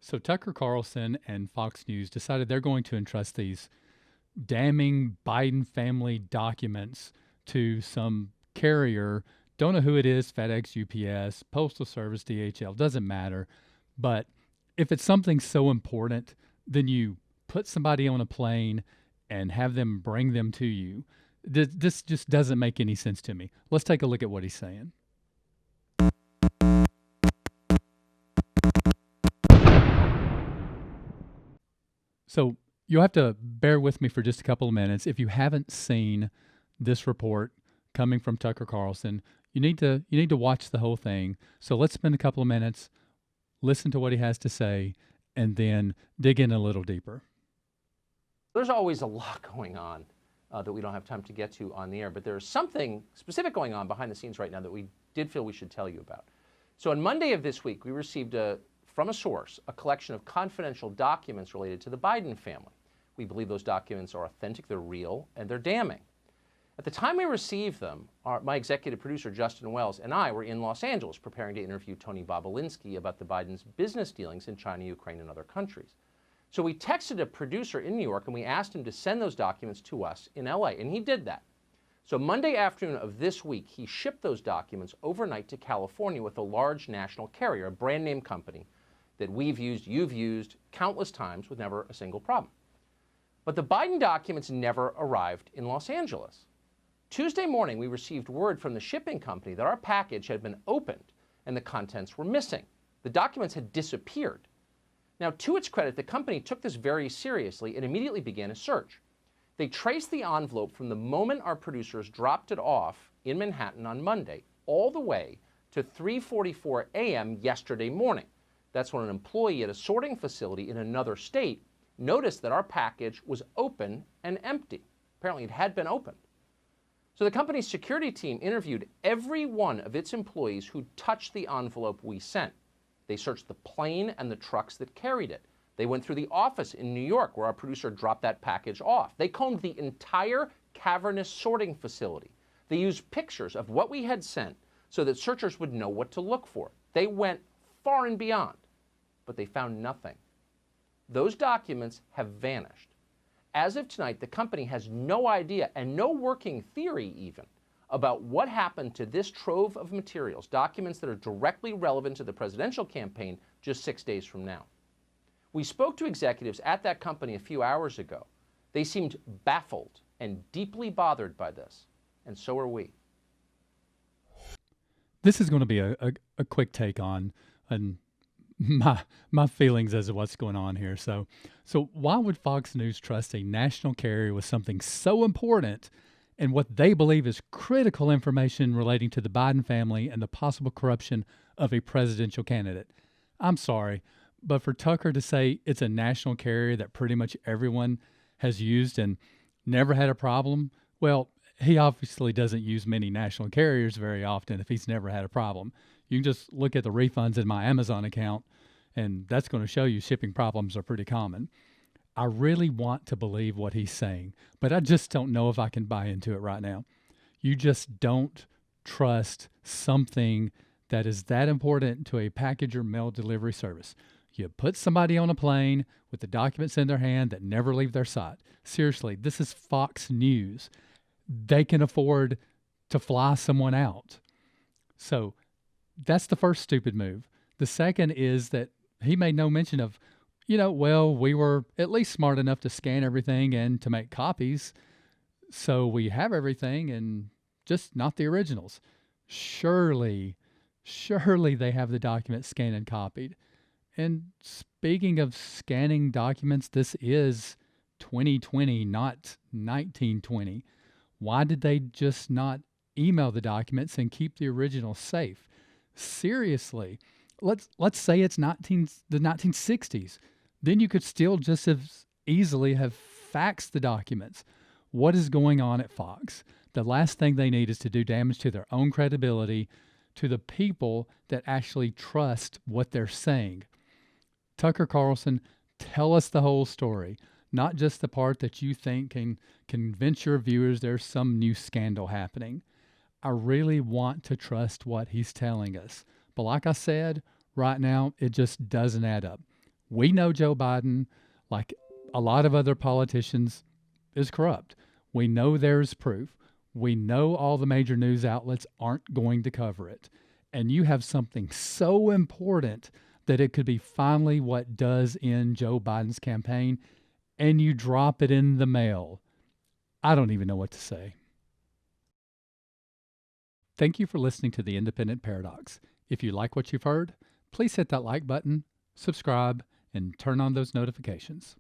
So Tucker Carlson and Fox News decided they're going to entrust these damning Biden family documents to some carrier. Don't know who it is, FedEx, UPS, Postal Service, DHL, doesn't matter. But if it's something so important, then you put somebody on a plane and have them bring them to you. This just doesn't make any sense to me. Let's take a look at what he's saying. So you'll have to bear with me for just a couple of minutes. If you haven't seen this report coming from Tucker Carlson, you need to watch the whole thing. So let's spend a couple of minutes, listen to what he has to say, and then dig in a little deeper. There's always a lot going on that we don't have time to get to on the air, but there's something specific going on behind the scenes right now that we did feel we should tell you about. So on Monday of this week, we received from a source a collection of confidential documents related to the Biden family. We believe those documents are authentic, they're real, and they're damning. At the time we received them, my executive producer, Justin Wells, and I were in Los Angeles preparing to interview Tony Bobolinsky about the Biden's business dealings in China, Ukraine, and other countries. So we texted a producer in New York and we asked him to send those documents to us in LA, and he did that. So Monday afternoon of this week, he shipped those documents overnight to California with a large national carrier, a brand name company that we've used, you've used countless times with never a single problem. But the Biden documents never arrived in Los Angeles. Tuesday morning, we received word from the shipping company that our package had been opened and the contents were missing. The documents had disappeared. Now, to its credit, the company took this very seriously and immediately began a search. They traced the envelope from the moment our producers dropped it off in Manhattan on Monday all the way to 3:44 a.m. yesterday morning. That's when an employee at a sorting facility in another state noticed that our package was open and empty. Apparently, it had been opened. So the company's security team interviewed every one of its employees who touched the envelope we sent. They searched the plane and the trucks that carried it. They went through the office in New York where our producer dropped that package off. They combed the entire cavernous sorting facility. They used pictures of what we had sent so that searchers would know what to look for. They went far and beyond, but they found nothing. Those documents have vanished. As of tonight, the company has no idea and no working theory even about what happened to this trove of materials, documents that are directly relevant to the presidential campaign just 6 days from now. We spoke to executives at that company a few hours ago. They seemed baffled and deeply bothered by this, and so are we. This is going to be a quick take on my feelings as to what's going on here. So why would Fox News trust a national carrier with something so important and what they believe is critical information relating to the Biden family and the possible corruption of a presidential candidate? I'm sorry, but for Tucker to say it's a national carrier that pretty much everyone has used and never had a problem, well, he obviously doesn't use many national carriers very often if he's never had a problem. You can just look at the refunds in my Amazon account, and that's going to show you shipping problems are pretty common. I really want to believe what he's saying, but I just don't know if I can buy into it right now. You just don't trust something that is that important to a package or mail delivery service. You put somebody on a plane with the documents in their hand that never leave their sight. Seriously, this is Fox News. They can afford to fly someone out. So that's the first stupid move. The second is that he made no mention of, we were at least smart enough to scan everything and to make copies. So we have everything and just not the originals. Surely they have the documents scanned and copied. And speaking of scanning documents, this is 2020, not 1920. Why did they just not email the documents and keep the original safe? Seriously, let's say it's the 1960s. Then you could still just as easily have faxed the documents. What is going on at Fox? The last thing they need is to do damage to their own credibility, to the people that actually trust what they're saying. Tucker Carlson, tell us the whole story, not just the part that you think can convince your viewers there's some new scandal happening. I really want to trust what he's telling us. But like I said, right now, it just doesn't add up. We know Joe Biden, like a lot of other politicians, is corrupt. We know there's proof. We know all the major news outlets aren't going to cover it. And you have something so important that it could be finally what does end Joe Biden's campaign, and you drop it in the mail. I don't even know what to say. Thank you for listening to The Independent Paradox. If you like what you've heard, please hit that like button, subscribe, and turn on those notifications.